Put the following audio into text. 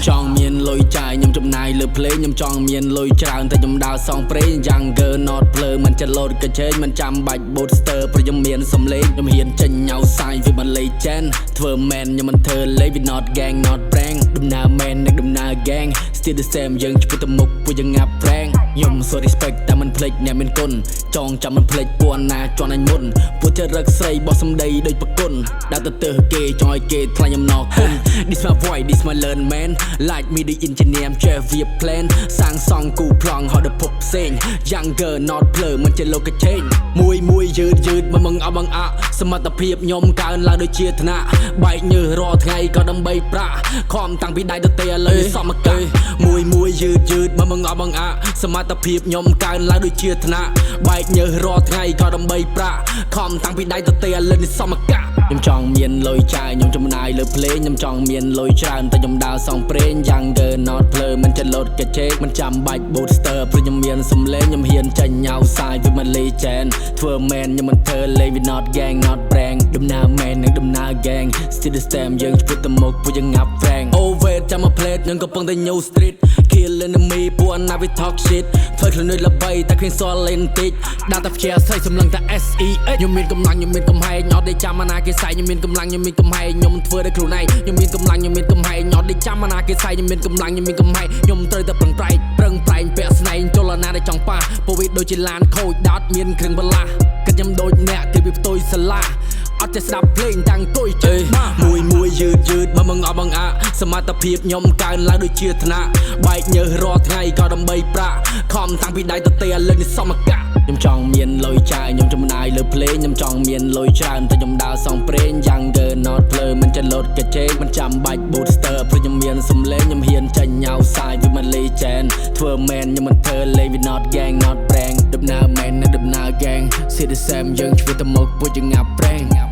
ចង់មានលុយចាយខ្ញុំចំណាយលើភ្លេងខ្ញុំចង់មានលុយច្រើនតែខ្ញុំដើរសងព្រេងយ៉ាង Girl not ភ្លើមិនចិត្តលោតកញ្ឆេងមិនចាំបាច់ booster ព្រោះខ្ញុំមានសំឡេងខ្ញុំហ៊ានចេញញ៉ៅសាយវាមិនលេចែនធ្វើមែនខ្ញុំមិនធ្វើលេង we not gang not prank ដំណើរមែននិងដំណើរ gang still the same យើងឆ្ពោះទៅមុខពួកយើងងាប់ prank ខ្ញុំ so respect តែមិនភ្លេចអ្នកមានគុណចងចាំមិនភ្លេចពួកណាជន់អញមុនពួកចរិតស្រីបោះសំដីដូចប្រគុណដើរទៅគេចង់ឲ្យគេថ្លៃខ្ញុំណោគុណ This my voice this my learn man like me the engineer ចេះវា plan សាងសង់គូប្លង់ហត់ទៅភពផ្សេង Younger not ភ្លើមិនចេះលោកកញ្ឆេងមួយយឺតមកមឹងអបបង្អាក់សមត្ថភាពខ្ញុំកើនឡើងដូចជាថ្នាក់បែកញើសរាល់ថ្ងៃក៏ដើម្បីប្រាក់ខំតាំងពីដៃទៅទេឥឡូវសមកាមួយយឺតមកមឹងអបបង្អាក់សមត្ថភាពខ្ញុំកើនឡើងដូចជាថ្នាក់បែកញើសរាល់ថ្ងៃក៏ដើម្បីប្រាក់ខំតាំងពីដៃទៅទេឥឡូវនេះសមកាខ្ញុំចង់មានលុយចាយខ្ញុំចំណាយលើភ្លេងខ្ញុំចង់មានលុយច្រើនតែខ្ញុំដើរសងព្រេង Younger not ភ្លើមិនចិត្តលោតកញ្ឆេងមិនចាំបាច់ booster ព្រោះខ្ញុំមានសំឡេងខ្ញុំហ៊ានចេញញ៉ៅសាយវាមិនលេចែនធ្វើមែនខ្ញុំមិនធ្វើលេង we not gang not prank ដំណើរមែននិងដំណើរ gang still the same យើងឆ្ពោះទៅមុខពួកយើងងាប់ prank over ចាំមក plate ខ្ញុំកំពុងតែ new street kill enemy ពួកណា we talk shit ធ្វើខ្លួនដូចល្បីតែឃើញសល់លេនតិចដើរតែផ្ទះស្រីសម្លឹងតែ SEX ខ្ញុំមានកម្លាំងខ្ញុំមានកំហែងអត់ដេកចាំអាណាគេសាយខ្ញុំមានកម្លាំងខ្ញុំមានកំហែងខ្ញុំធ្វើដោយខ្លួនឯងខ្ញុំមានកម្លាំងខ្ញុំមានកំហែងអត់ដេកចាំអាណាគេសាយខ្ញុំមានកម្លាំងខ្ញុំមានកំហែងខ្ញុំត្រូវតែប្រឹងប្រែងពាក់ស្នែងចលនាដែលចង់ប៉ះពោវិតដូចជាឡានខូចដោតមានគ្រឿងបន្លាស់គិតខ្ញុំដូចអ្នកគេវាផ្ទុយសាឡាអត់ចេះស្ដាប់ភ្លេងតាំងអង្គុយចេះមួយយឺតមកមឹងអបបង្អាក់សមត្ថភាពខ្ញុំកើនឡើងដូចជាថ្នាក់បែកញើសរាល់ថ្ងៃក៏ដើម្បីប្រាក់ខំតាំងពីដៃទៅទេឥឡូវនេះសមកាខ្ញុំចង់មានលុយចាយខ្ញុំចំណាយលើភ្លេងខ្ញុំចង់មានលុយច្រើនតែខ្ញុំដើរសងព្រេង Younger not ភ្លើមិនចិត្តលោតកញ្ឆេងមិនចាំបាច់ booster ព្រោះខ្ញុំមានសំឡេងខ្ញុំហ៊ានចេញញ៉ៅសាយវាមិនលេចែនធ្វើមែនខ្ញុំមិនធ្វើលេង we not gang not prank ដំណើរមែននិងដំណើរ gang still the same យើងឆ្ពោះទៅមុខពួកយើងងាប់ prank